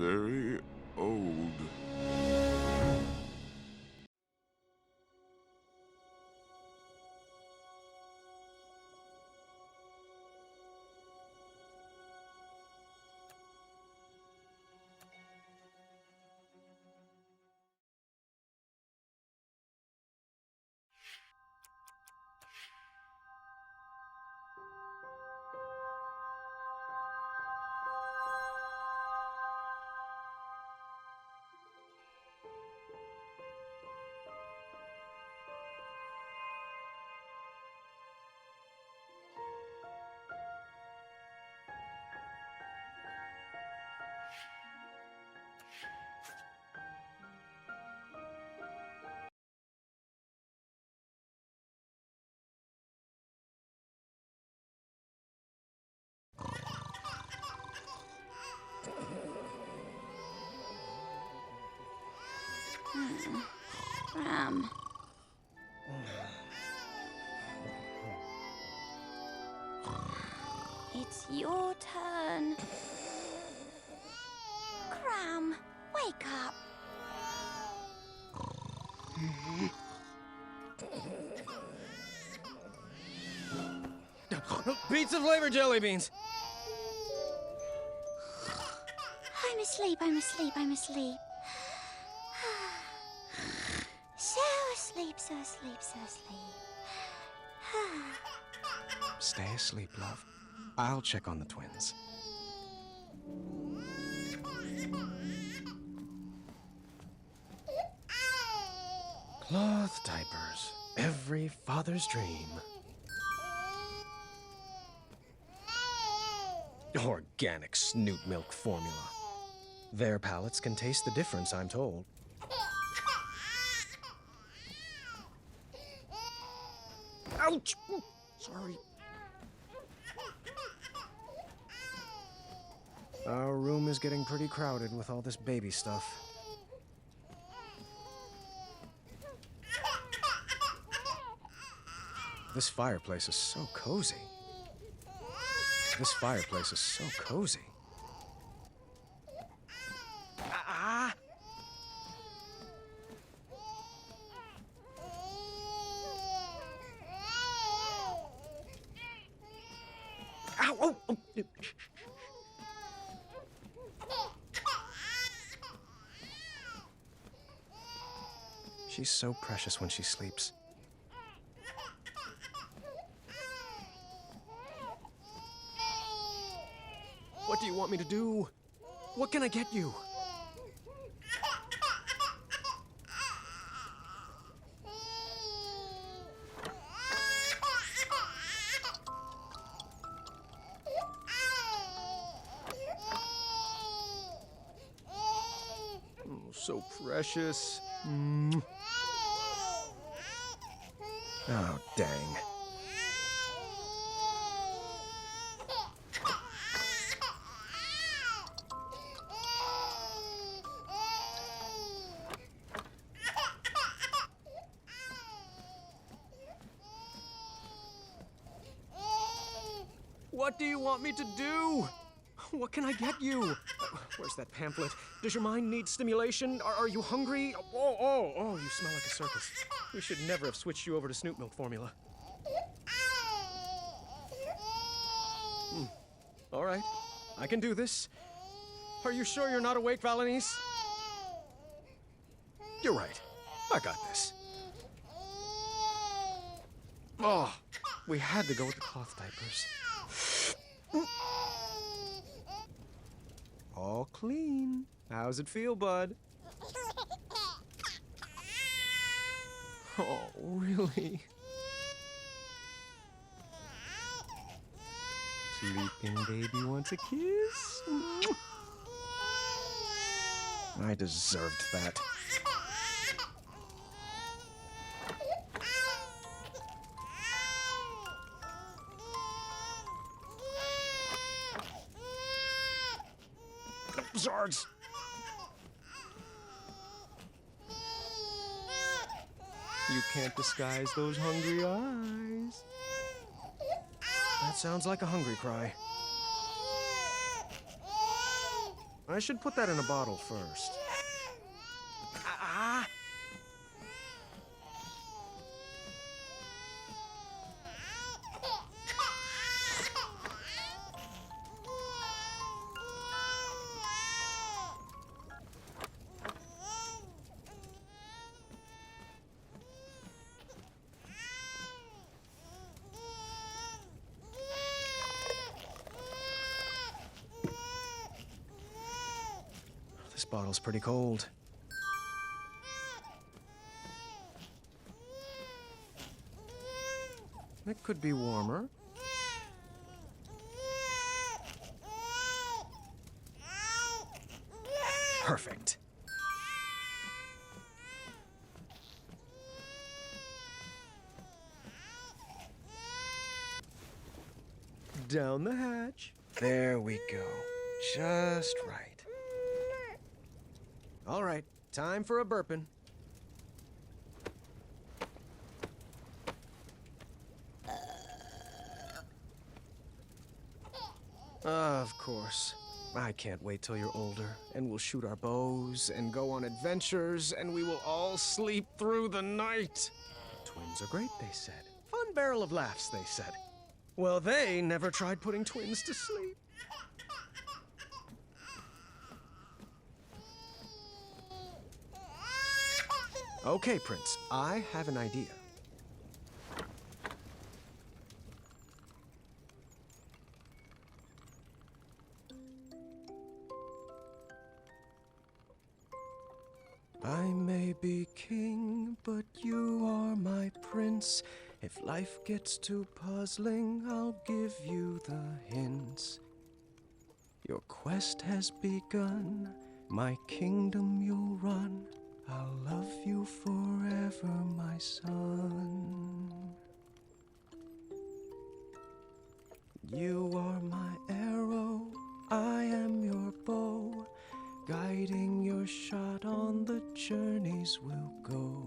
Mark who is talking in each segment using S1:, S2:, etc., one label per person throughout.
S1: very old.
S2: Ram. It's your turn. Cram, wake up.
S3: Pizza flavored jelly beans.
S2: I'm asleep, I'm asleep, I'm asleep. So asleep, so asleep, so asleep.
S3: Stay asleep, love. I'll check on the twins. Cloth diapers. Every father's dream. Organic snoot milk formula. Their palates can taste the difference, I'm told. Ouch! Sorry. Our room is getting pretty crowded with all this baby stuff. This fireplace is so cozy. This fireplace is so cozy. Ah! Ow! Oh! Oh. She's so precious when she sleeps. What do you want me to do? What can I get you? Oh, so precious. Oh, dang. What do you want me to do? What can I get you? Where's that pamphlet? Does your mind need stimulation? Are you hungry? Oh, you smell like a circus. We should never have switched you over to Snoot Milk formula. All right, I can do this. Are you sure you're not awake, Valenice? You're right. I got this. Oh, we had to go with the cloth diapers. All clean. How's it feel, bud? Oh, really? Sleeping baby wants a kiss? I deserved that. Zards! You can't disguise those hungry eyes. That sounds like a hungry cry. I should put that in a bottle first. Ah! This bottle's pretty cold. It could be warmer. Perfect. Down the hatch. There we go. Just right. All right, time for a burpin'. Of course. I can't wait till you're older, and we'll shoot our bows and go on adventures, and we will all sleep through the night. Twins are great, they said. Fun barrel of laughs, they said. Well, they never tried putting twins to sleep. Okay, Prince, I have an idea. I may be king, but you are my prince. If life gets too puzzling, I'll give you the hints. Your quest has begun, my kingdom you'll run. I'll love you forever, my son. You are my arrow, I am your bow. Guiding your shot on the journeys we'll go.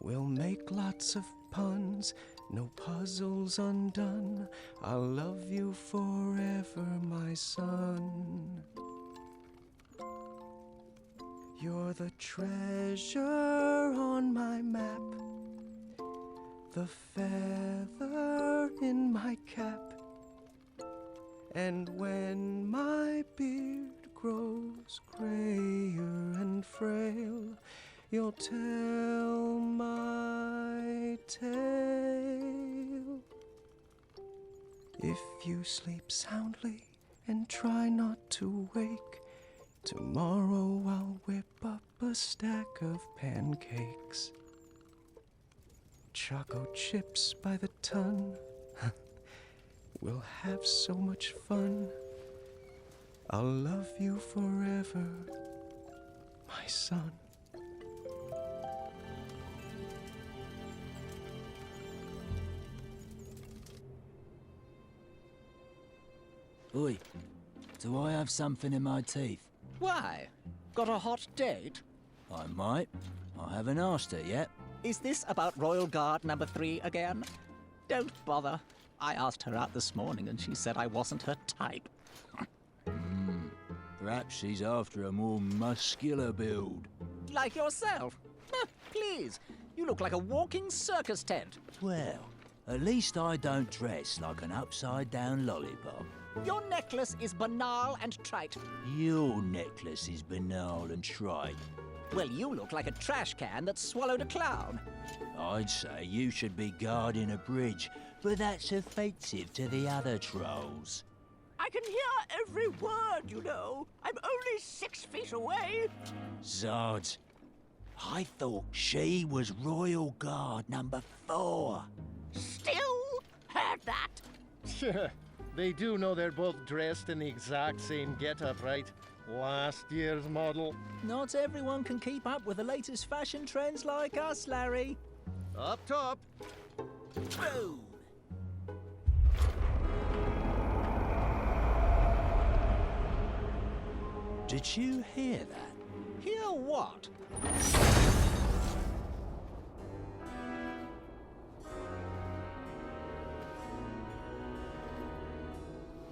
S3: We'll make lots of puns, no puzzles undone. I'll love you forever, my son. You're the treasure on my map, the feather in my cap. And when my beard grows grayer and frail, you'll tell my tale. If you sleep soundly and try not to wake, tomorrow I'll whip up a stack of pancakes. Choco chips by the ton. We'll have so much fun. I'll love you forever, my son.
S4: Oi, do I have something in my teeth?
S5: Why? Got a hot date?
S4: I might. I haven't asked her yet.
S5: Is this about Royal Guard number 3 again? Don't bother. I asked her out this morning and she said I wasn't her type.
S4: Perhaps she's after a more muscular build.
S5: Like yourself. Please, you look like a walking circus tent.
S4: Well, at least I don't dress like an upside-down lollipop.
S5: Your necklace is banal and trite.
S4: Your necklace is banal and trite.
S5: Well, you look like a trash can that swallowed a clown.
S4: I'd say you should be guarding a bridge, but that's offensive to the other trolls.
S5: I can hear every word, you know. I'm only 6 feet away.
S4: Zods, I thought she was Royal Guard number 4.
S5: Still heard that.
S6: They do know they're both dressed in the exact same getup, right? Last year's model.
S4: Not everyone can keep up with the latest fashion trends like us, Larry.
S6: Up top.
S4: Boom! Did you hear that?
S5: Hear what?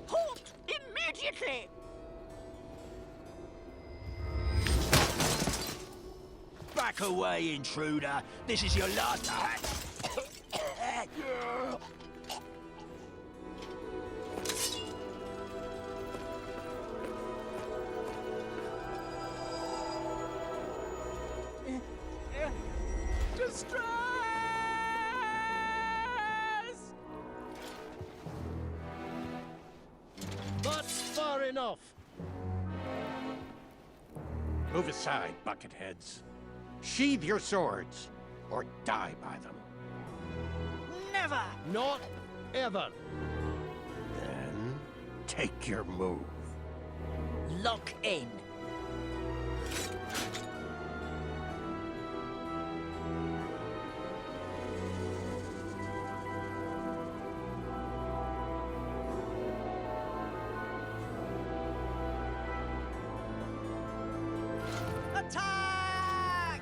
S5: Halt immediately!
S4: Back away, intruder. This is your last...
S3: Distress!
S6: That's far enough. Move aside, bucketheads. Sheathe your swords, or die by them.
S4: Never!
S6: Not ever. Then, take your move.
S4: Lock in.
S5: Attack!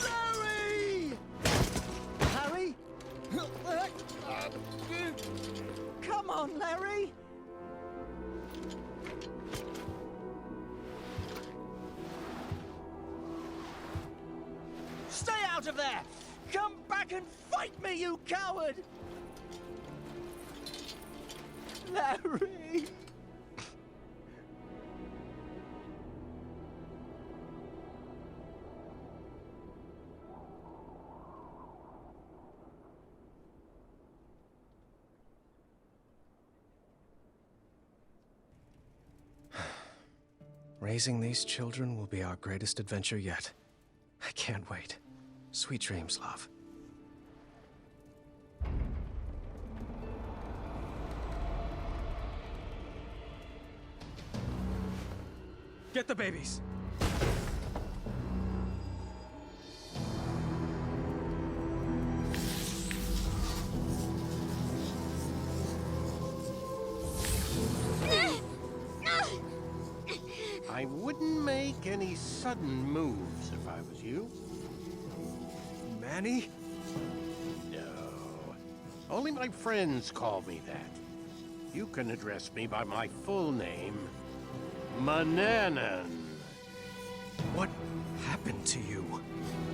S6: Larry!
S5: Harry? Come on, Larry!
S4: Stay out of there! Come back and fight me, you coward!
S5: Larry!
S3: Raising these children will be our greatest adventure yet. I can't wait. Sweet dreams, love. Get the babies!
S6: I wouldn't make any sudden moves if I was you.
S3: Manny?
S6: No. Only my friends call me that. You can address me by my full name, Mananan.
S3: What happened to you?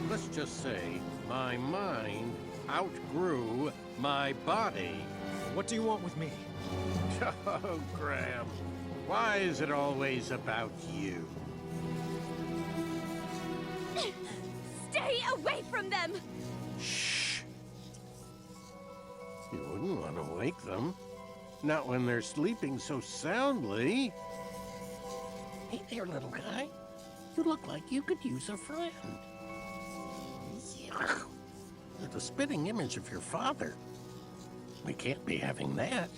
S6: Let's just say my mind outgrew my body.
S3: What do you want with me?
S6: Oh, Graham, why is it always about you?
S2: Stay away from them!
S6: Shh. You wouldn't want to wake them. Not when they're sleeping so soundly. Hey there, little guy. You look like you could use a friend. Yuck. You're the spitting image of your father. We can't be having that.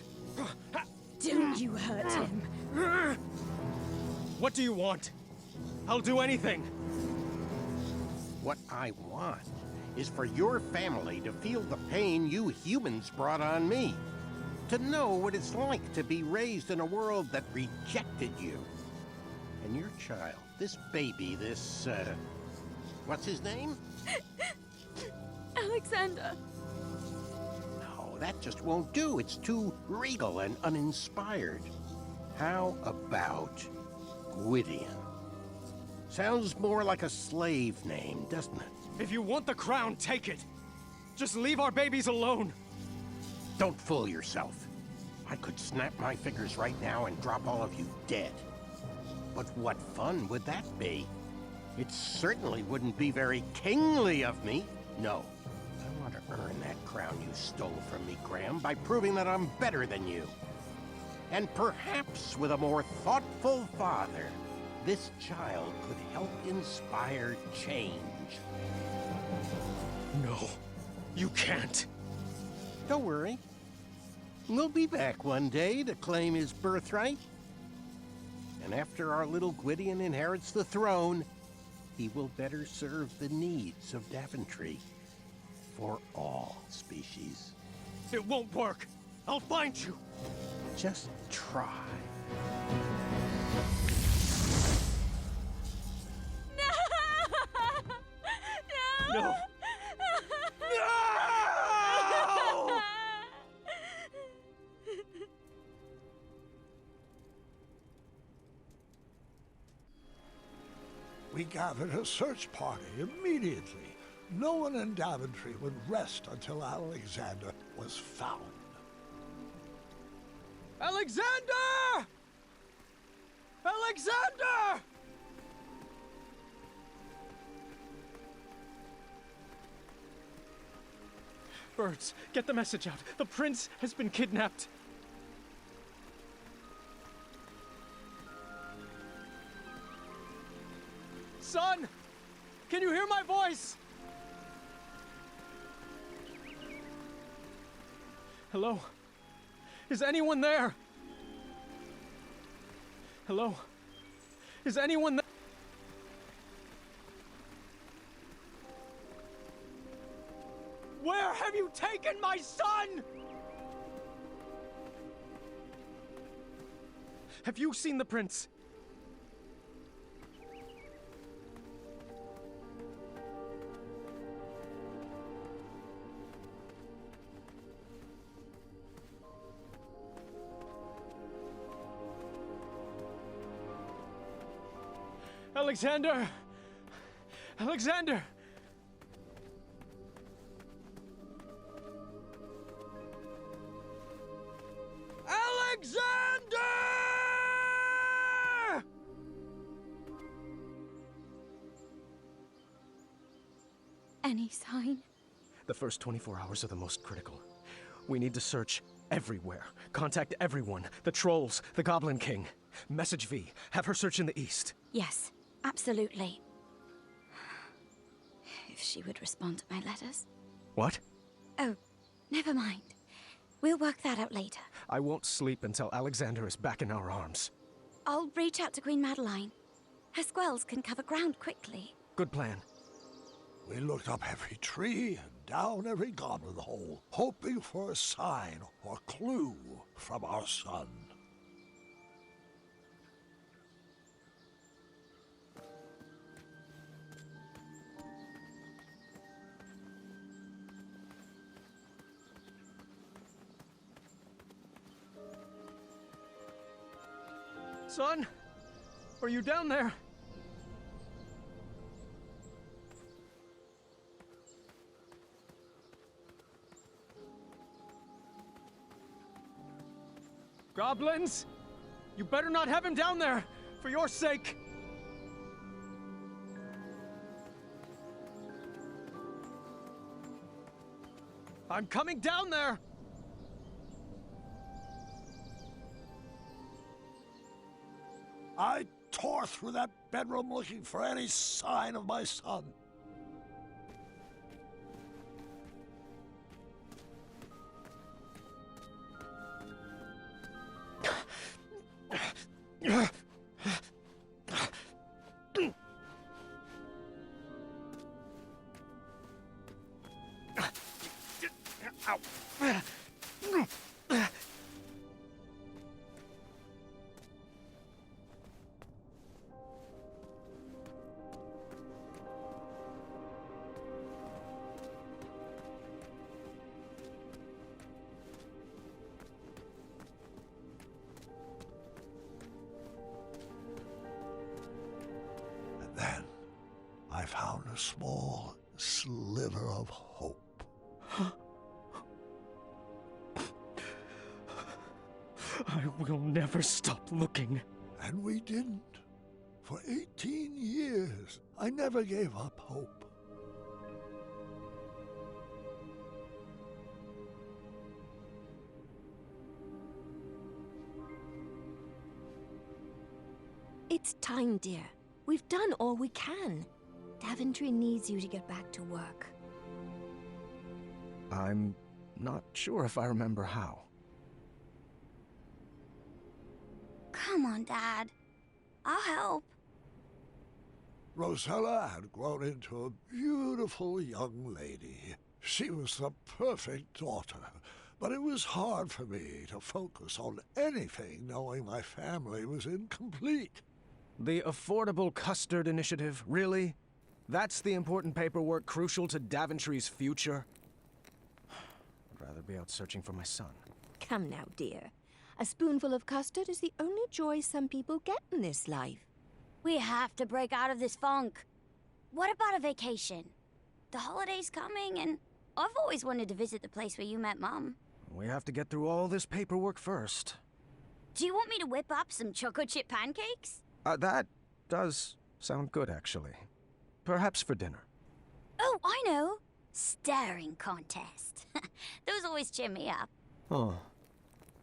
S2: Don't you hurt him.
S3: What do you want? I'll do anything.
S6: What I want is for your family to feel the pain you humans brought on me. To know what it's like to be raised in a world that rejected you. And your child, this baby, what's his name?
S2: Alexander.
S6: No, that just won't do. It's too regal and uninspired. How about Gwydion? Sounds more like a slave name, doesn't it?
S3: If you want the crown, take it. Just leave our babies alone.
S6: Don't fool yourself. I could snap my fingers right now and drop all of you dead. But what fun would that be? It certainly wouldn't be very kingly of me. No, I want to earn that crown you stole from me, Graham, by proving that I'm better than you. And perhaps with a more thoughtful father, this child could help inspire change.
S3: No, you can't.
S6: Don't worry. We'll be back one day to claim his birthright. And after our little Gwydion inherits the throne, he will better serve the needs of Daventry for all species.
S3: It won't work. I'll find you.
S6: Just try.
S3: No. No!
S7: We gathered a search party immediately. No one in Daventry would rest until Alexander was found.
S3: Alexander! Alexander! Birds, get the message out. The prince has been kidnapped. Son! Can you hear my voice? Hello? Is anyone there? Hello? Is anyone there? Where have you taken my son? Have you seen the prince? Alexander! Alexander! Alexander!
S2: Any sign?
S3: The first 24 hours are the most critical. We need to search everywhere. Contact everyone. The trolls, the Goblin King. Message V. Have her search in the east.
S2: Yes, absolutely. If she would respond to my letters.
S3: What?
S2: Oh, never mind. We'll work that out later.
S3: I won't sleep until Alexander is back in our arms.
S2: I'll reach out to Queen Madeline. Her squells can cover ground quickly.
S3: Good plan.
S7: We looked up every tree and down every goblin hole, hoping for a sign or clue from our son.
S3: Son? Are you down there? Goblins! You better not have him down there! For your sake! I'm coming down there!
S7: I tore through that bedroom looking for any sign of my son. And then I found a small sliver of hope.
S3: I will never stop looking.
S7: And we didn't. For 18 years, I never gave up hope.
S8: It's time, dear. We've done all we can. Daventry needs you to get back to work.
S3: I'm not sure if I remember how.
S2: Come on, Dad. I'll help.
S7: Rosella had grown into a beautiful young lady. She was the perfect daughter, but it was hard for me to focus on anything knowing my family was incomplete.
S3: The Affordable Custard Initiative, really? That's the important paperwork crucial to Daventry's future? I'd rather be out searching for my son.
S8: Come now, dear. A spoonful of custard is the only joy some people get in this life.
S2: We have to break out of this funk. What about a vacation? The holiday's coming, and I've always wanted to visit the place where you met Mom.
S3: We have to get through all this paperwork first.
S2: Do you want me to whip up some choco chip pancakes?
S3: That does sound good, actually. Perhaps for dinner.
S2: Oh, I know. Staring contest. Those always cheer me up.
S3: Oh,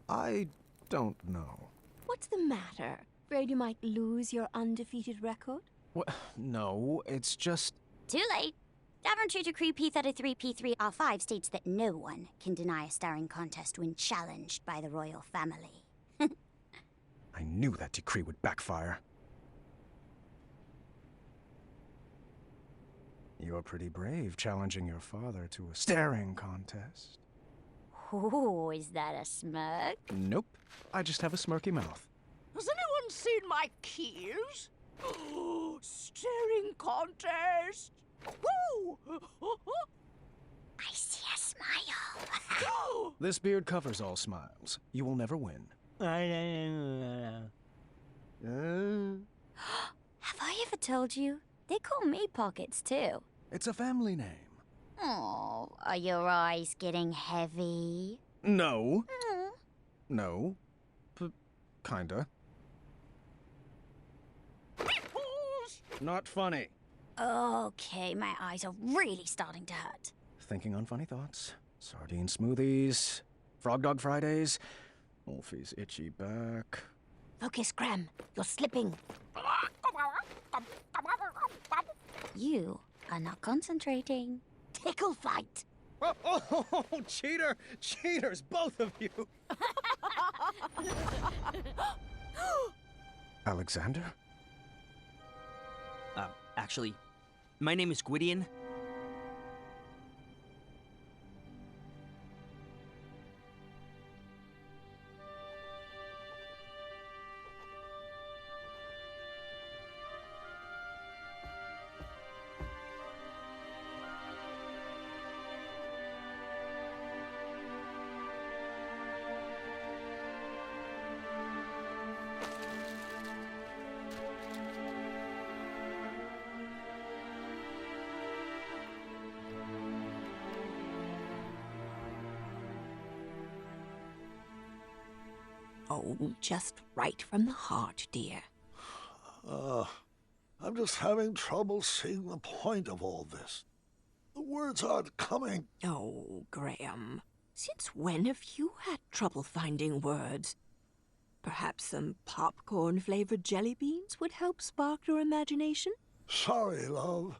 S3: I don't know.
S8: What's the matter? Afraid you might lose your undefeated record?
S3: What? No, it's just...
S2: Too late. Daventry Decree P33P3R5 states that no one can deny a staring contest when challenged by the royal family.
S3: I knew that decree would backfire. You're pretty brave, challenging your father to a staring contest.
S2: Oh, is that a smirk?
S3: Nope. I just have a smirky mouth.
S9: Has anyone seen my keys? Staring contest! Woo!
S2: I see a smile.
S3: This beard covers all smiles. You will never win.
S2: Have I ever told you? They call me Pockets, too.
S3: It's a family name.
S2: Oh, are your eyes getting heavy?
S3: No. No. Kinda. Not funny.
S2: Okay, my eyes are really starting to hurt.
S3: Thinking on funny thoughts. Sardine smoothies. Frog Dog Fridays. Wolfie's itchy back.
S8: Focus, Graham. You're slipping.
S2: You are not concentrating.
S8: Tickle fight.
S3: Oh, cheater! Cheaters, both of you! Alexander?
S10: Actually, my name is Gwydion.
S8: Oh, just right from the heart, dear.
S7: I'm just having trouble seeing the point of all this. The words aren't coming.
S8: Oh, Graham. Since when have you had trouble finding words? Perhaps some popcorn-flavored jelly beans would help spark your imagination?
S7: Sorry, love,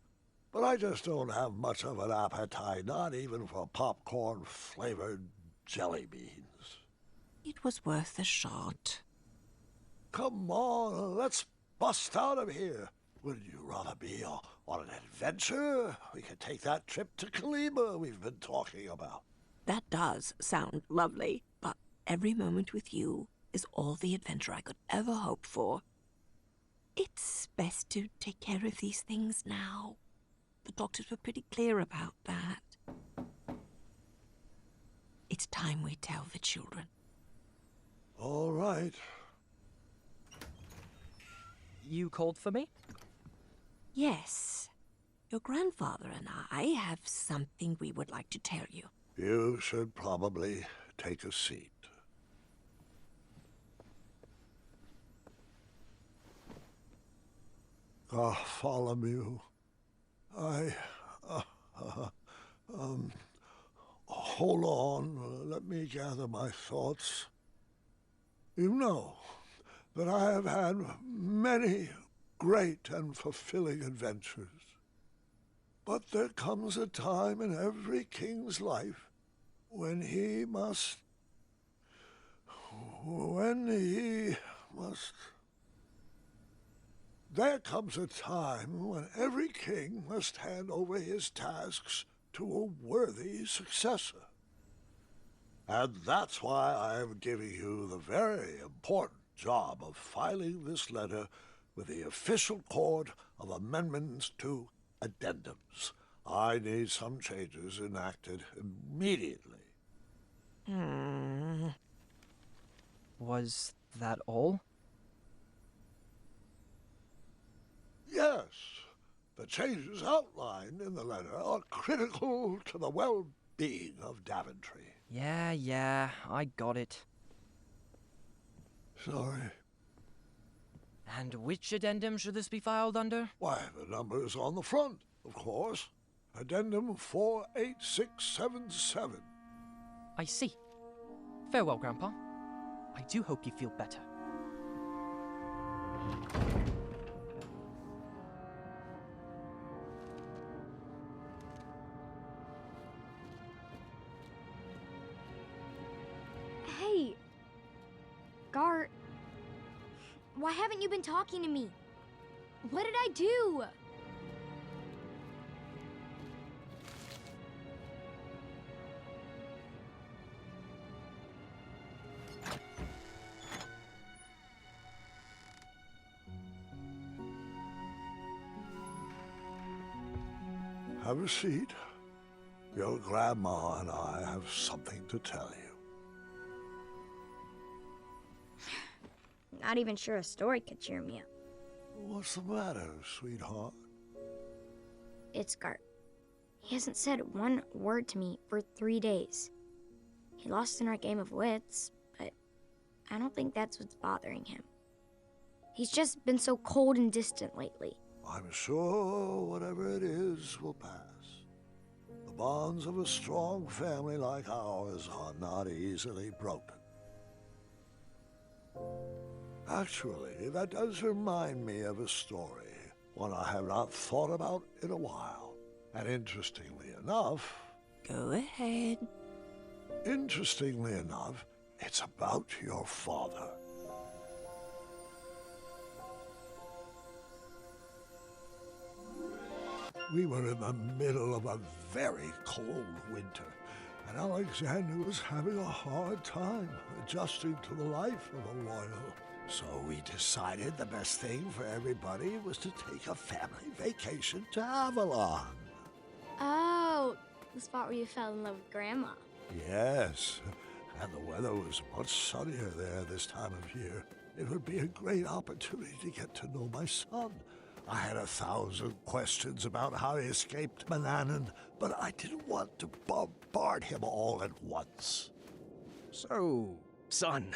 S7: but I just don't have much of an appetite, not even for popcorn-flavored jelly beans.
S8: It was worth a shot.
S7: Come on, let's bust out of here. Would you rather be on an adventure? We could take that trip to Kalima we've been talking about.
S8: That does sound lovely, but every moment with you is all the adventure I could ever hope for. It's best to take care of these things now. The doctors were pretty clear about that. It's time we tell the children.
S7: All right.
S10: You called for me?
S8: Yes. Your grandfather and I have something we would like to tell you.
S7: You should probably take a seat. Bartholomew, hold on, let me gather my thoughts. You know that I have had many great and fulfilling adventures. But there comes a time in every king's life when he must... There comes a time when every king must hand over his tasks to a worthy successor. And that's why I am giving you the very important job of filing this letter with the official court of amendments to addendums. I need some changes enacted immediately.
S10: Was that all?
S7: Yes, the changes outlined in the letter are critical to the well-being of Daventry.
S10: Yeah, I got it.
S7: Sorry.
S10: And which addendum should this be filed under?
S7: Why, the number's on the front, of course. Addendum 48677.
S10: I see. Farewell, Grandpa. I do hope you feel better.
S2: Hey, Gart, why haven't you been talking to me? What did I do?
S7: Have a seat. Your grandma and I have something to tell you.
S2: Not even sure a story could cheer me up.
S7: What's the matter, sweetheart?
S2: It's Gart. He hasn't said one word to me for 3 days. He lost in our game of wits, but I don't think that's what's bothering him. He's just been so cold and distant lately.
S7: I'm sure whatever it is will pass. The bonds of a strong family like ours are not easily broken. Actually, that does remind me of a story, one I have not thought about in a while. And interestingly enough...
S8: Go ahead.
S7: Interestingly enough, it's about your father. We were in the middle of a very cold winter, and Alexander was having a hard time adjusting to the life of a royal. So we decided the best thing for everybody was to take a family vacation to Avalon.
S2: Oh, the spot where you fell in love with Grandma.
S7: Yes, and the weather was much sunnier there this time of year. It would be a great opportunity to get to know my son. I had 1,000 questions about how he escaped Manannan, but I didn't want to bombard him all at once.
S3: So, son,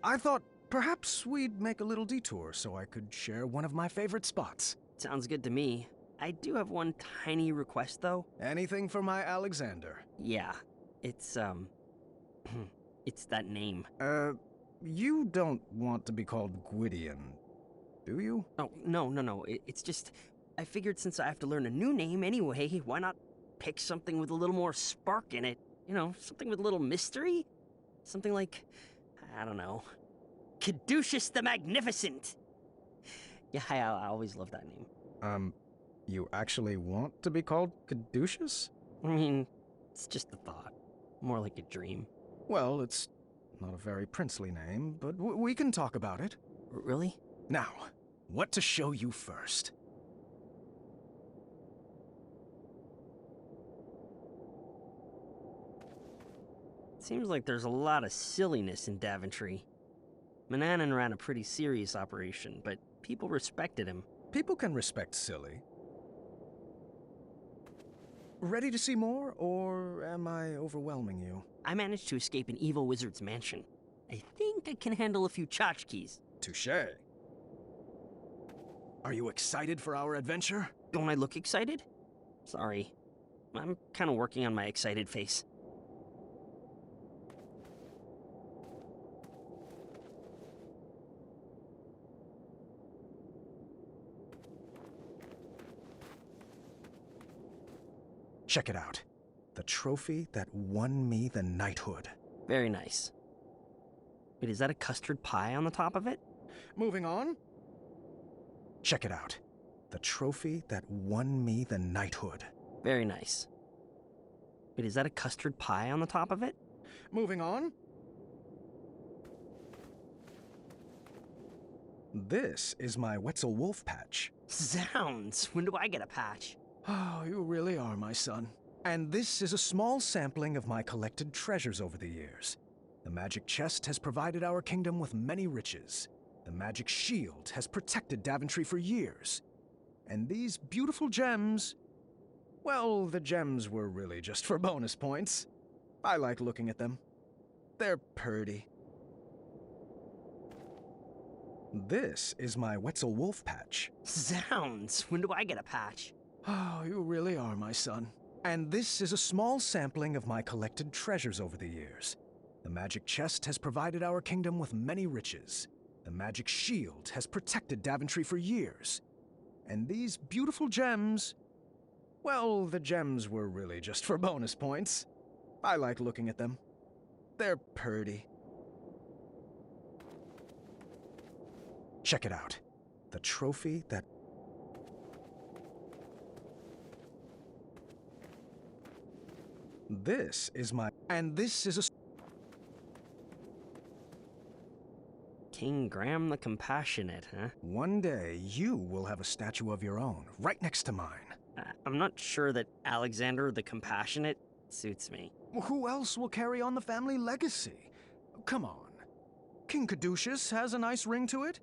S3: I thought perhaps we'd make a little detour so I could share one of my favorite spots.
S10: Sounds good to me. I do have one tiny request, though.
S3: Anything for my Alexander.
S10: Yeah, it's, it's that name.
S3: You don't want to be called Gwydion, do you?
S10: Oh, no. It's just, I figured since I have to learn a new name anyway, why not pick something with a little more spark in it? You know, something with a little mystery? Something like, I don't know, Caduceus the Magnificent! Yeah, I always loved that name.
S3: You actually want to be called Caduceus?
S10: I mean, it's just a thought. More like a dream.
S3: Well, it's not a very princely name, but we can talk about it.
S10: Really?
S3: Now, what to show you first?
S10: Seems like there's a lot of silliness in Daventry. Manannan ran a pretty serious operation, but people respected him.
S3: People can respect silly. Ready to see more, or am I overwhelming you?
S10: I managed to escape an evil wizard's mansion. I think I can handle a few tchotchkes.
S3: Touché. Are you excited for our adventure?
S10: Don't I look excited? Sorry. I'm kind of working on my excited face.
S3: Check it out. The trophy that won me the knighthood.
S10: Very nice. Wait, is that a custard pie on the top of it?
S3: Moving on. Check it out. The trophy that won me the knighthood.
S10: Very nice. Wait, is that a custard pie on the top of it?
S3: Moving on. This is my Wetzel Wolf patch.
S10: Zounds! When do I get a patch?
S3: Oh, you really are my son. And this is a small sampling of my collected treasures over the years. The magic chest has provided our kingdom with many riches. The magic shield has protected Daventry for years. And these beautiful gems... Well, the gems were really just for bonus points. I like looking at them. They're purty. This is my Wetzel Wolf patch.
S10: Zounds, when do I get a patch?
S3: Oh, you really are my son. And this is a small sampling of my collected treasures over the years. The magic chest has provided our kingdom with many riches. The magic shield has protected Daventry for years. And these beautiful gems... Well, the gems were really just for bonus points. I like looking at them. They're purty. Check it out. The trophy that... This is my... And this is a...
S10: King Graham the Compassionate, huh?
S3: One day, you will have a statue of your own, right next to mine.
S10: I'm not sure that Alexander the Compassionate suits me.
S3: Who else will carry on the family legacy? Come on. King Caduceus has a nice ring to it.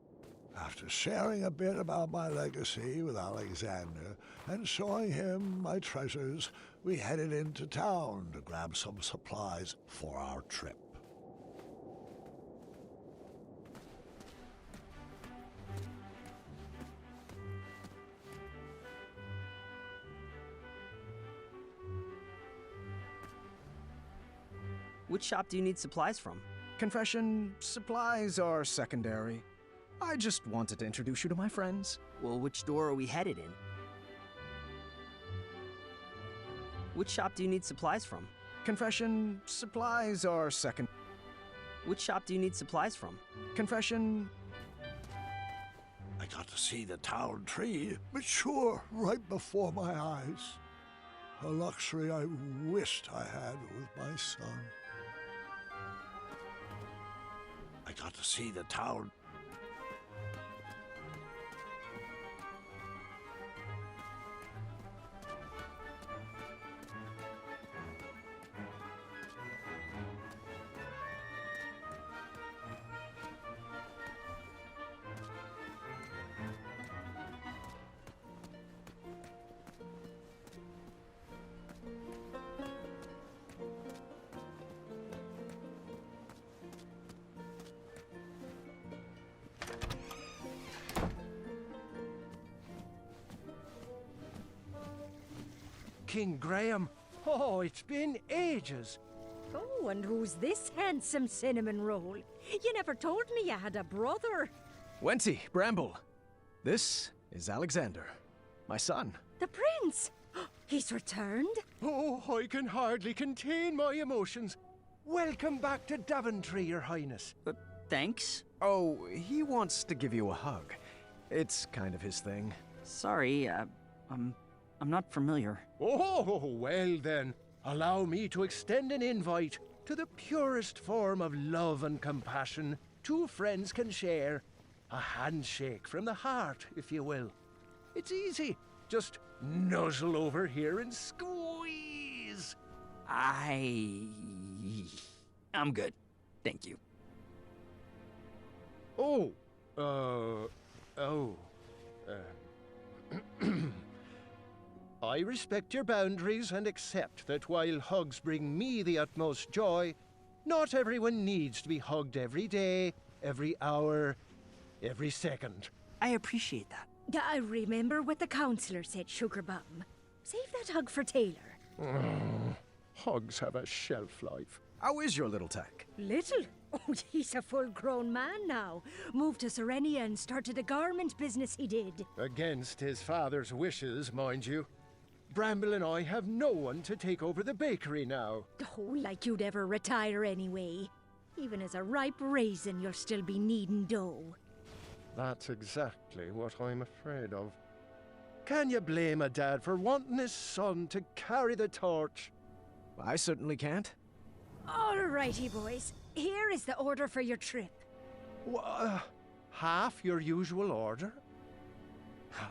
S7: After sharing a bit about my legacy with Alexander and showing him my treasures, we headed into town to grab some supplies for our trip.
S10: Which shop do you need supplies from?
S3: Confession, supplies are secondary. I just wanted to introduce you to my friends.
S10: Well, which door are we headed in? Which shop do you need supplies from?
S3: Confession, supplies are second...
S10: Which shop do you need supplies from?
S3: Confession...
S7: I got to see the town tree mature right before my eyes. A luxury I wished I had with my son. I got to see the town.
S11: King Graham. Oh, it's been ages.
S12: Oh, and who's this handsome cinnamon roll? You never told me you had a brother.
S3: Wenty, Bramble. This is Alexander, my son.
S12: The prince! He's returned?
S11: Oh, I can hardly contain my emotions. Welcome back to Daventry, Your Highness.
S10: Thanks.
S3: Oh, he wants to give you a hug. It's kind of his thing.
S10: Sorry, I'm not familiar.
S11: Oh, well then, allow me to extend an invite to the purest form of love and compassion two friends can share. A handshake from the heart, if you will. It's easy. Just nuzzle over here and squeeze.
S10: I'm good. Thank you.
S11: I respect your boundaries and accept that while hugs bring me the utmost joy, not everyone needs to be hugged every day, every hour, every second.
S10: I appreciate that.
S12: I remember what the counselor said, Sugar Bum. Save that hug for Taylor.
S11: Hugs have a shelf life.
S3: How is your little tech?
S12: Little? Oh, he's a full-grown man now. Moved to Serenia and started a garment business he did.
S11: Against his father's wishes, mind you. Bramble and I have no one to take over the bakery now.
S12: Oh, like you'd ever retire anyway. Even as a ripe raisin, you'll still be kneading dough.
S11: That's exactly what I'm afraid of. Can you blame a dad for wanting his son to carry the torch?
S3: I certainly can't.
S12: All righty, boys. Here is the order for your trip.
S11: Half your usual order?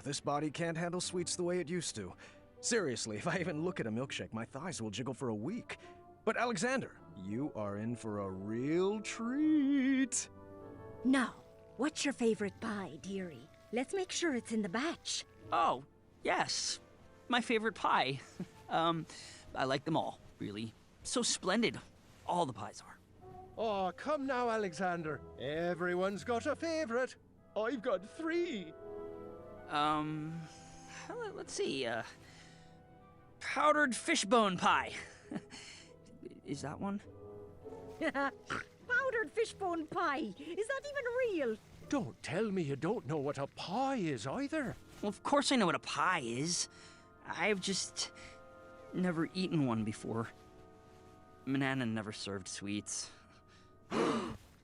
S3: This body can't handle sweets the way it used to. Seriously, if I even look at a milkshake, my thighs will jiggle for a week. But Alexander, you are in for a real treat.
S12: Now, what's your favorite pie, dearie? Let's make sure it's in the batch.
S10: Oh, yes. My favorite pie. I like them all, really. So splendid. All the pies are.
S11: Oh, come now, Alexander. Everyone's got a favorite. I've got 3.
S10: Let's see, powdered fishbone pie. Is that one?
S12: Powdered fishbone pie. Is that even real?
S11: Don't tell me you don't know what a pie is either.
S10: Well, of course I know what a pie is. I've just never eaten one before. Manana never served sweets.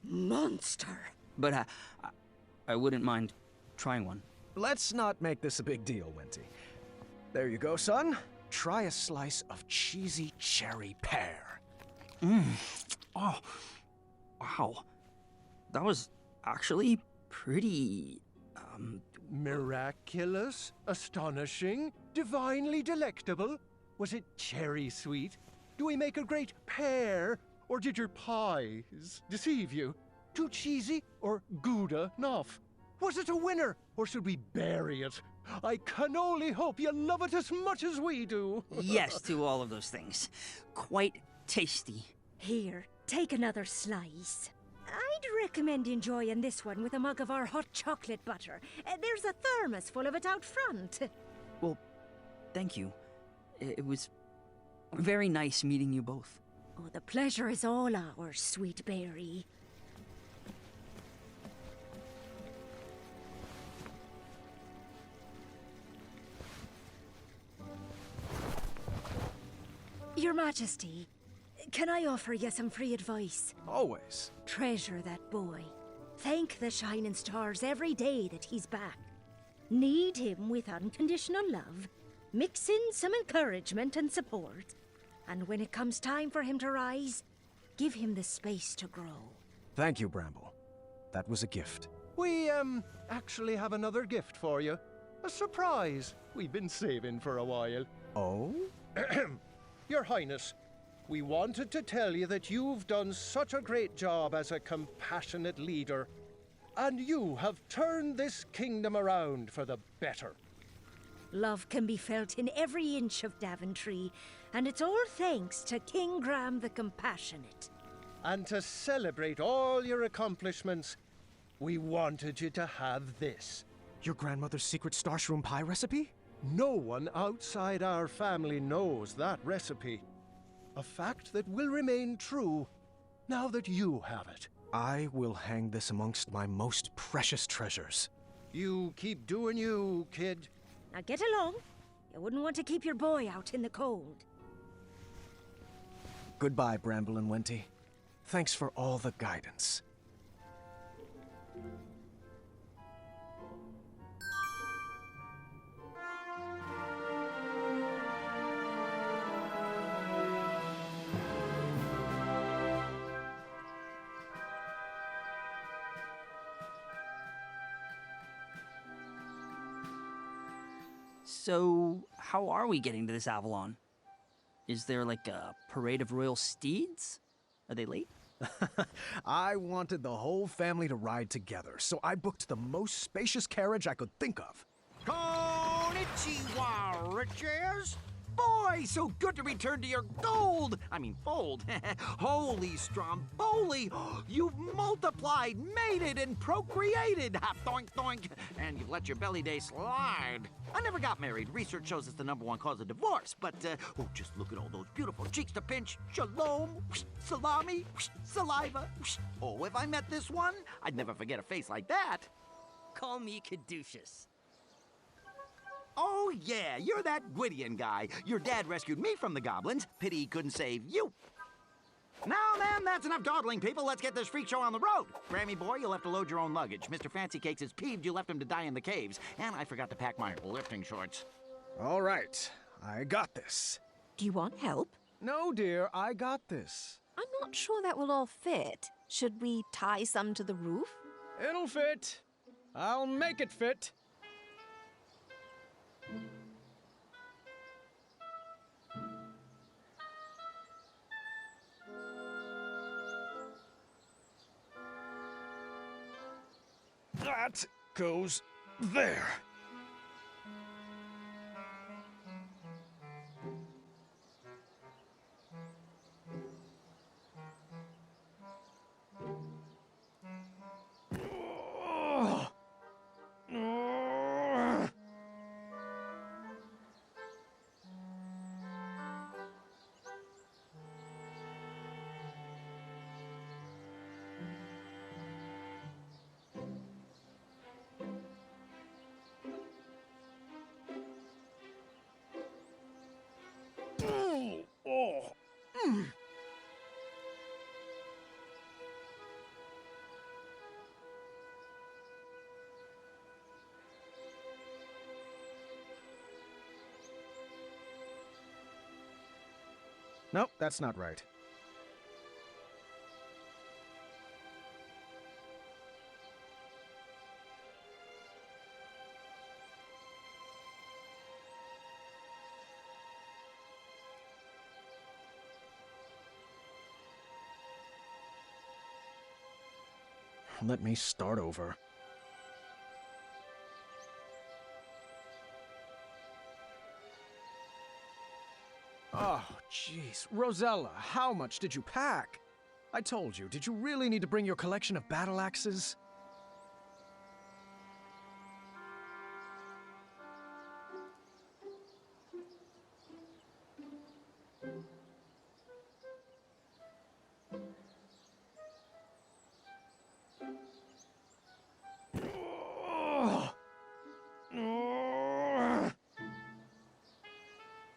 S12: Monster.
S10: But I wouldn't mind trying one.
S3: Let's not make this a big deal, Wenty. There you go, son. Try a slice of cheesy cherry pear.
S10: Oh, wow. That was actually pretty,
S11: Miraculous, astonishing, divinely delectable. Was it cherry sweet? Do we make a great pear? Or did your pies deceive you? Too cheesy or Gouda enough? Was it a winner, or should we bury it? I can only hope you love it as much as we do.
S10: Yes to all of those things. Quite tasty.
S12: Here, take another slice. I'd recommend enjoying this one with a mug of our hot chocolate butter. There's a thermos full of it out front.
S10: Well, thank you. It was very nice meeting you both.
S12: Oh, the pleasure is all ours, sweet berry. Your Majesty, can I offer you some free advice?
S3: Always.
S12: Treasure that boy. Thank the shining stars every day that he's back. Need him with unconditional love. Mix in some encouragement and support. And when it comes time for him to rise, give him the space to grow.
S3: Thank you, Bramble. That was a gift.
S11: We, actually have another gift for you. A surprise we've been saving for a while.
S3: Oh?
S11: Your Highness, we wanted to tell you that you've done such a great job as a compassionate leader, and you have turned this kingdom around for the better.
S12: Love can be felt in every inch of Daventry, and it's all thanks to King Graham the Compassionate.
S11: And to celebrate all your accomplishments, we wanted you to have this.
S3: Your grandmother's secret starshroom pie recipe?
S11: No one outside our family knows that recipe. A fact that will remain true now that you have it.
S3: I will hang this amongst my most precious treasures.
S11: You keep doing you, kid.
S12: Now get along. You wouldn't want to keep your boy out in the cold.
S3: Goodbye, Bramble and Wenty. Thanks for all the guidance.
S10: So, how are we getting to this Avalon? Is there like a parade of royal steeds? Are they late?
S3: I wanted the whole family to ride together, so I booked the most spacious carriage I could think of.
S6: Konnichiwa, riches! Boy, so good to return to your gold! I mean, fold. Holy Stromboli! You've multiplied, mated, and procreated! Ha, doink, doink! And you've let your belly day slide. I never got married. Research shows it's the #1 cause of divorce. But, oh, just look at all those beautiful cheeks to pinch. Shalom, salami, saliva. Oh, if I met this one, I'd never forget a face like that.
S10: Call me Caduceus.
S6: Oh, yeah, you're that Gwydion guy. Your dad rescued me from the goblins. Pity he couldn't save you. Now, then, that's enough dawdling, people. Let's get this freak show on the road. Grammy boy, you'll have to load your own luggage. Mr. Fancy Cakes is peeved you left him to die in the caves. And I forgot to pack my lifting shorts.
S3: All right, I got this.
S8: Do you want help?
S3: No, dear, I got this.
S8: I'm not sure that will all fit. Should we tie some to the roof?
S3: It'll fit. I'll make it fit. That goes There! Nope, that's not right. Let me start over. Oh, jeez. Rosella, how much did you pack? I told you, did you really need to bring your collection of battle axes?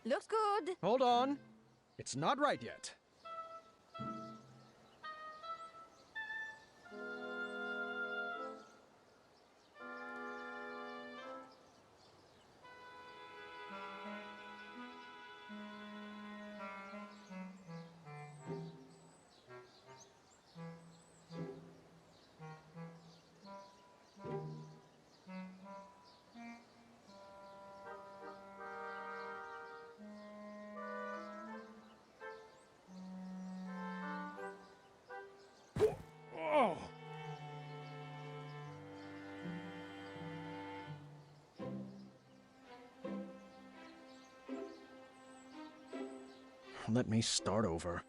S12: Looks good.
S3: Hold on. It's not right yet. Oh! Let me start over.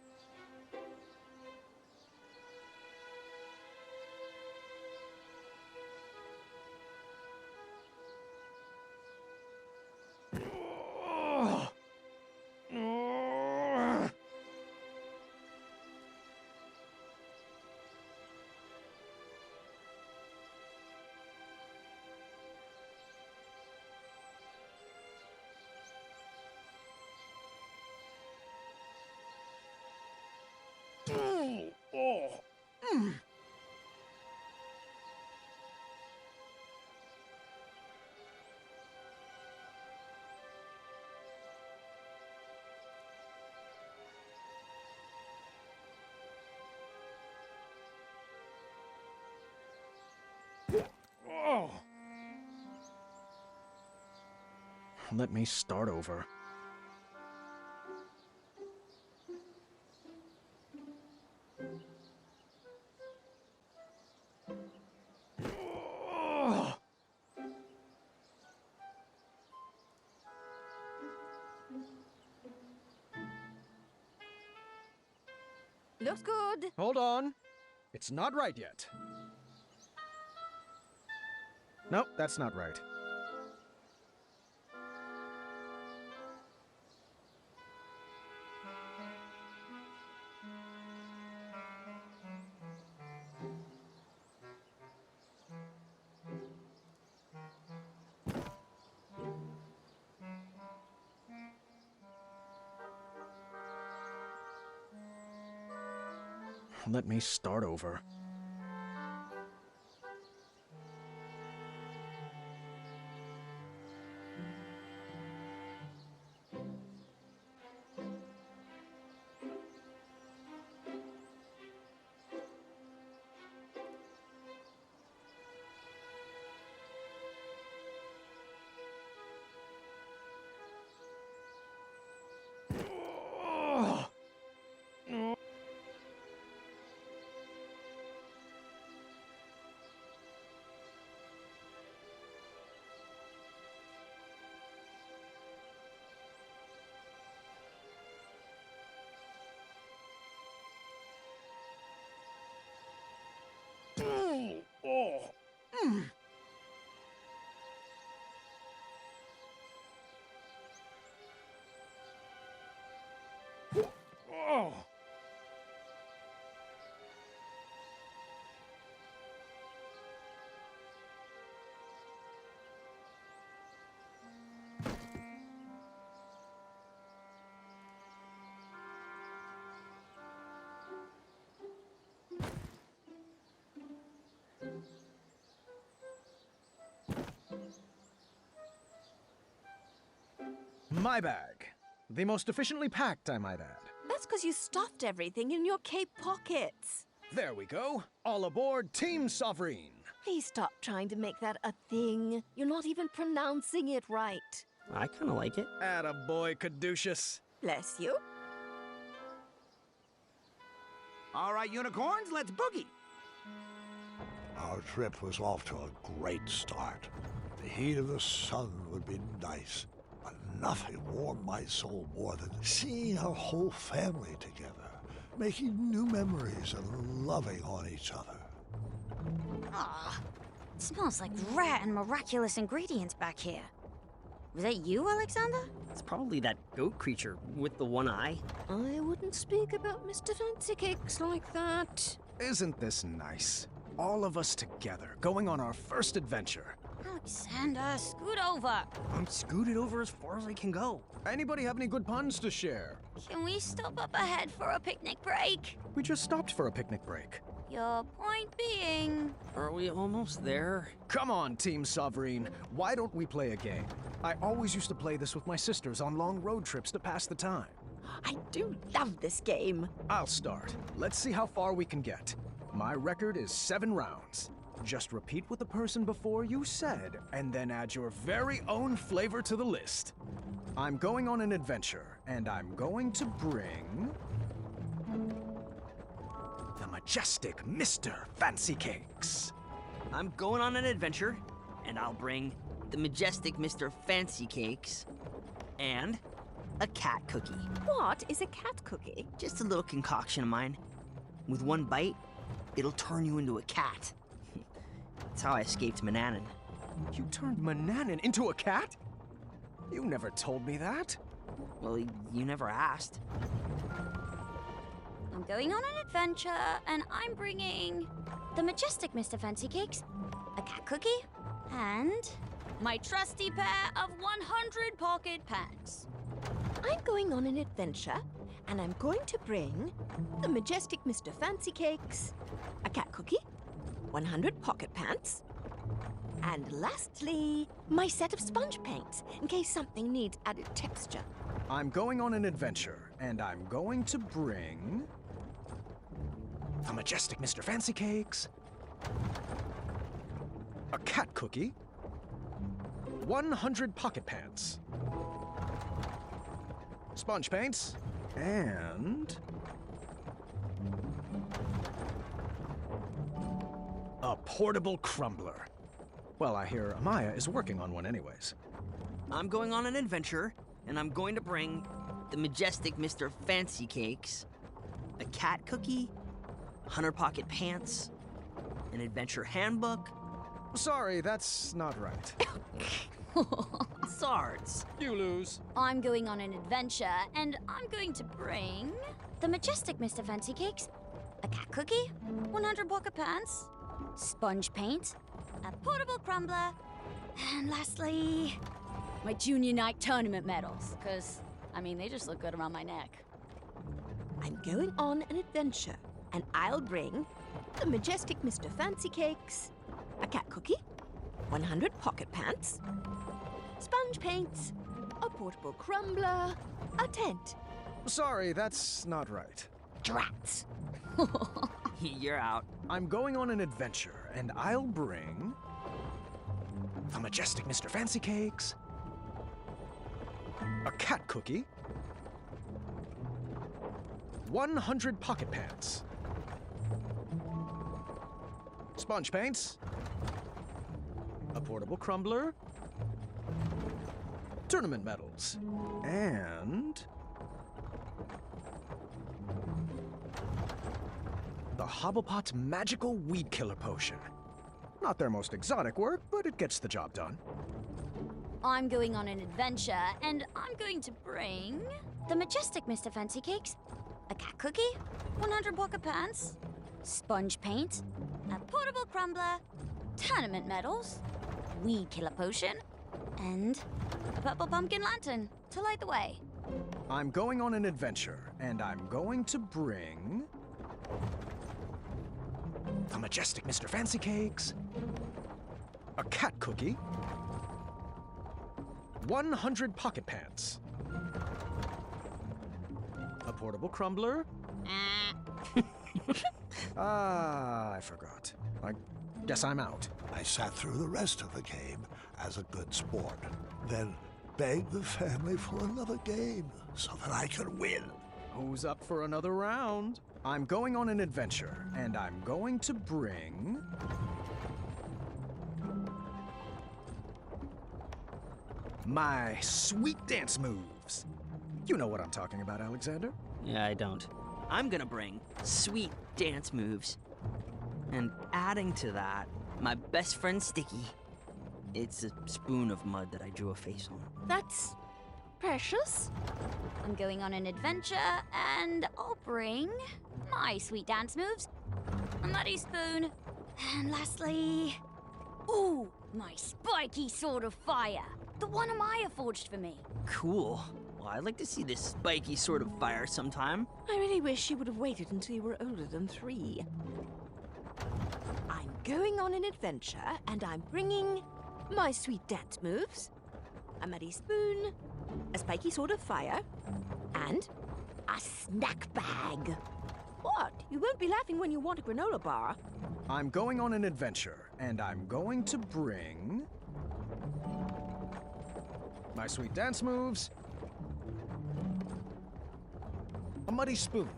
S3: Oh! Let me start over.
S12: Looks good.
S3: Hold on. It's not right yet. Nope, that's not right. Let me start over. My bag. The most efficiently packed, I might add.
S8: That's because you stuffed everything in your cape pockets.
S3: There we go. All aboard Team Sovereign.
S8: Please stop trying to make that a thing. You're not even pronouncing it right.
S10: I kind of like it.
S3: Attaboy, Caduceus.
S8: Bless you.
S13: All right, unicorns, let's boogie.
S7: Our trip was off to a great start. The heat of the sun would be nice, but nothing warmed my soul more than seeing our whole family together, making new memories and loving on each other.
S2: Ah, it smells like rare and miraculous ingredients back here. Was that you, Alexander?
S10: It's probably that goat creature with the one eye.
S8: I wouldn't speak about Mr. Fancy Cakes like that.
S3: Isn't this nice? All of us together, going on our first adventure.
S2: Alexander, scoot over.
S10: I'm scooted over as far as I can go.
S3: Anybody have any good puns to share?
S2: Can we stop up ahead for a picnic break?
S3: We just stopped for a picnic break.
S2: Your point being...
S10: Are we almost there?
S3: Come on, Team Sovereign. Why don't we play a game? I always used to play this with my sisters on long road trips to pass the time.
S8: I do love this game.
S3: I'll start. Let's see how far we can get. My record is 7 rounds. Just repeat what the person before you said, and then add your very own flavor to the list. I'm going on an adventure, and I'm going to bring... the majestic Mr. Fancy Cakes.
S10: I'm going on an adventure, and I'll bring the majestic Mr. Fancy Cakes and a cat cookie.
S8: What is a cat cookie?
S10: Just a little concoction of mine. With one bite, it'll turn you into a cat. That's how I escaped Mananan.
S3: You turned Mananan into a cat? You never told me that.
S10: Well, you never asked.
S2: I'm going on an adventure, and I'm bringing the majestic Mr. Fancy Cakes, a cat cookie, and my trusty pair of 100 pocket pants.
S8: I'm going on an adventure, and I'm going to bring the majestic Mr. Fancy Cakes, a cat cookie, 100 pocket pants, and lastly, my set of sponge paints, in case something needs added texture.
S3: I'm going on an adventure, and I'm going to bring... the majestic Mr. Fancy Cakes, a cat cookie, 100 pocket pants, sponge paints, and... a portable crumbler. Well, I hear Amaya is working on one anyways.
S10: I'm going on an adventure, and I'm going to bring the majestic Mr. Fancy Cakes, a cat cookie, 100 pocket pants, an adventure handbook.
S3: Sorry, that's not right.
S10: Sards.
S3: You lose.
S2: I'm going on an adventure, and I'm going to bring the majestic Mr. Fancy Cakes, a cat cookie, 100 pocket pants, sponge paint, a portable crumbler, and lastly, my junior night tournament medals, because, I mean, they just look good around my neck.
S8: I'm going on an adventure, and I'll bring the majestic Mr. Fancy Cakes, a cat cookie, 100 pocket pants, sponge paints, a portable crumbler, a tent.
S3: Sorry, that's not right.
S8: Drats.
S10: You're out.
S3: I'm going on an adventure, and I'll bring... the majestic Mr. Fancy Cakes, a cat cookie, 100 pocket pants, sponge paints, a portable crumbler, tournament medals, and... the Hobblepot's magical weed killer potion. Not their most exotic work, but it gets the job done.
S2: I'm going on an adventure, and I'm going to bring the majestic Mr. Fancy Cakes, a cat cookie, 100 pocket pants, sponge paint, a portable crumbler, tournament medals, weed killer potion, and a purple pumpkin lantern to light the way.
S3: I'm going on an adventure, and I'm going to bring... the majestic Mr. Fancy Cakes, a cat cookie, 100 pocket pants, A portable crumbler? I forgot. I guess I'm out.
S7: I sat through the rest of the game as a good sport, then begged the family for another game so that I could win.
S3: Who's up for another round? I'm going on an adventure, and I'm going to bring... my sweet dance moves. You know what I'm talking about, Alexander.
S10: Yeah, I don't. I'm gonna bring sweet dance moves. And adding to that, my best friend Sticky. It's a spoon of mud that I drew a face on.
S12: That's precious.
S2: I'm going on an adventure, and I'll bring my sweet dance moves, a muddy spoon, and lastly, ooh, my spiky sword of fire, the one Amaya forged for me.
S10: Cool. Well, I'd like to see this spiky sword of fire sometime.
S8: I really wish you would have waited until you were older than 3. I'm going on an adventure, and I'm bringing my sweet dance moves, a muddy spoon, a spiky sword of fire, and a snack bag. What? You won't be laughing when you want a granola bar.
S3: I'm going on an adventure, and I'm going to bring... my sweet dance moves, a muddy spoon,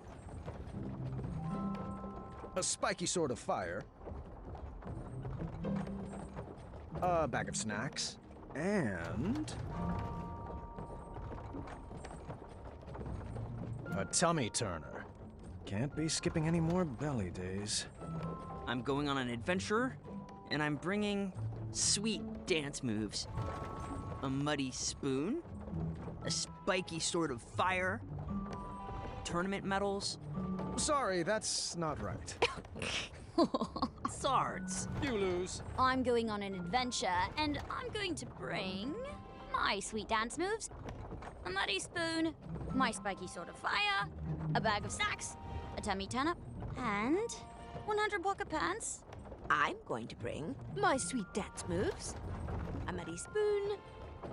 S3: a spiky sword of fire, a bag of snacks, and... a tummy turner. Can't be skipping any more belly days.
S10: I'm going on an adventure, and I'm bringing sweet dance moves. A muddy spoon, a spiky sword of fire, tournament medals.
S3: Sorry, that's not right.
S10: Swords.
S3: You lose.
S2: I'm going on an adventure, and I'm going to bring my sweet dance moves, a muddy spoon, my spiky sword of fire, a bag of snacks, a tummy turn-up, and 100 pocket pants.
S8: I'm going to bring my sweet dance moves, a muddy spoon,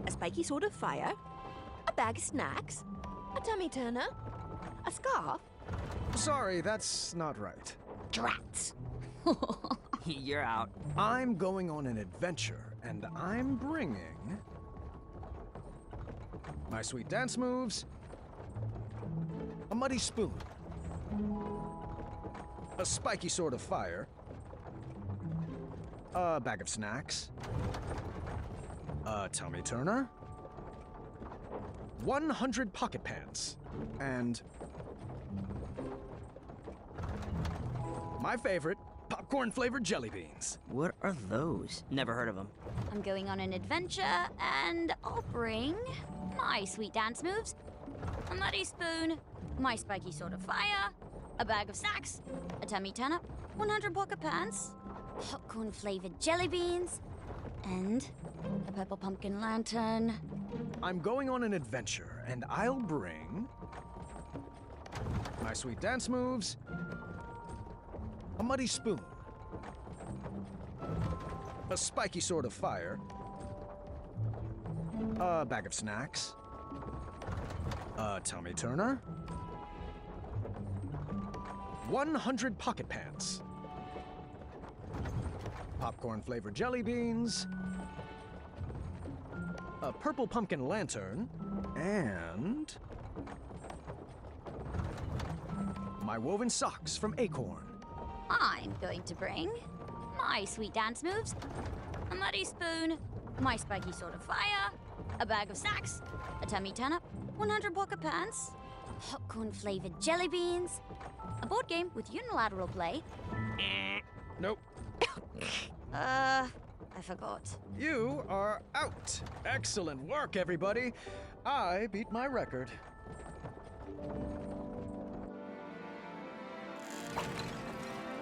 S8: a spiky sword of fire, a bag of snacks, a tummy turner, a scarf.
S3: Sorry, that's not right.
S8: Drats.
S10: You're out.
S3: I'm going on an adventure, and I'm bringing... my sweet dance moves, a muddy spoon, a spiky sword of fire, a bag of snacks, a tummy turner, 100 pocket pants, and... my favorite, popcorn-flavored jelly beans.
S10: What are those? Never heard of them.
S2: I'm going on an adventure, and I'll bring my sweet dance moves, a muddy spoon, my spiky sword of fire, a bag of snacks, a tummy turn-up, 100 pocket pants, popcorn-flavored jelly beans, and a purple pumpkin lantern.
S3: I'm going on an adventure, and I'll bring... my sweet dance moves, a muddy spoon, a spiky sword of fire, a bag of snacks, a tummy turner, 100 pocket pants, popcorn-flavored jelly beans, a purple pumpkin lantern, and... my woven socks from Acorn.
S2: I'm going to bring my sweet dance moves, a muddy spoon, my spiky sword of fire, a bag of snacks, a tummy turn-up, 100 pocket pants, popcorn-flavored jelly beans, a board game with unilateral play.
S3: Nope.
S2: I forgot.
S3: You are out. Excellent work, everybody. I beat my record.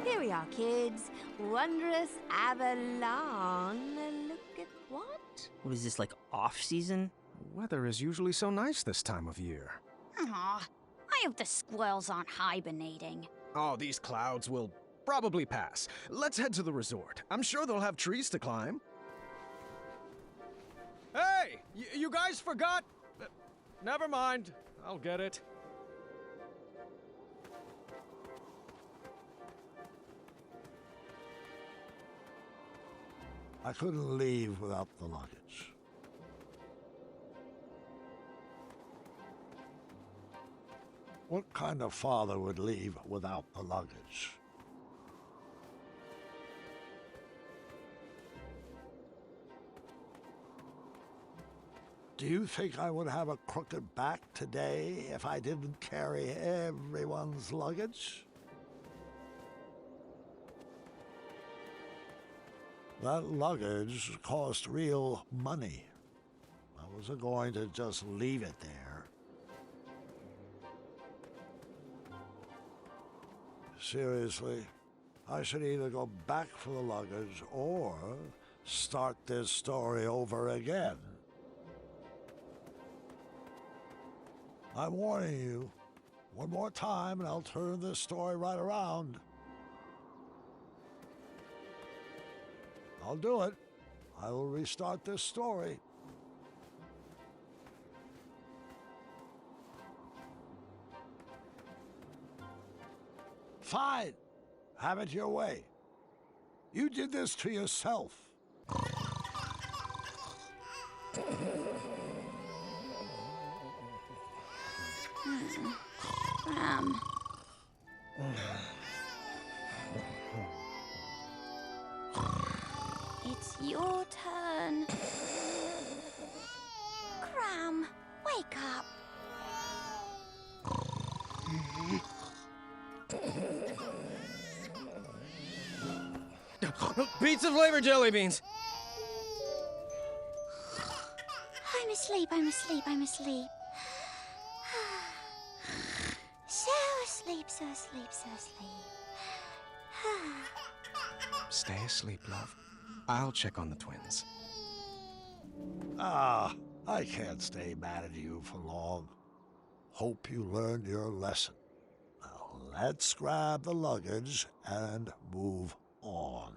S8: Here we are, kids. Wondrous Avalon. Look at what?
S10: What is this, like off-season?
S3: Weather is usually so nice this time of year.
S2: Aw, I hope the squirrels aren't hibernating.
S3: Oh, these clouds will probably pass. Let's head to the resort. I'm sure they'll have trees to climb. Hey! You guys forgot? Never mind. I'll get it.
S7: I couldn't leave without the luggage. What kind of father would leave without the luggage? Do you think I would have a crooked back today if I didn't carry everyone's luggage? That luggage cost real money. I wasn't going to just leave it there. Seriously, I should either go back for the luggage or start this story over again. I'm warning you. One more time and I'll turn this story right around. I'll do it. I will restart this story. Fine. Have it your way. You did this to yourself.
S2: It's your turn. Cram, wake up.
S3: Pizza flavored jelly beans.
S2: I'm asleep, I'm asleep, I'm asleep. So asleep, so asleep, so asleep.
S3: Stay asleep, love. I'll check on the twins.
S7: Ah, I can't stay mad at you for long. Hope you learned your lesson. Now let's grab the luggage and move on.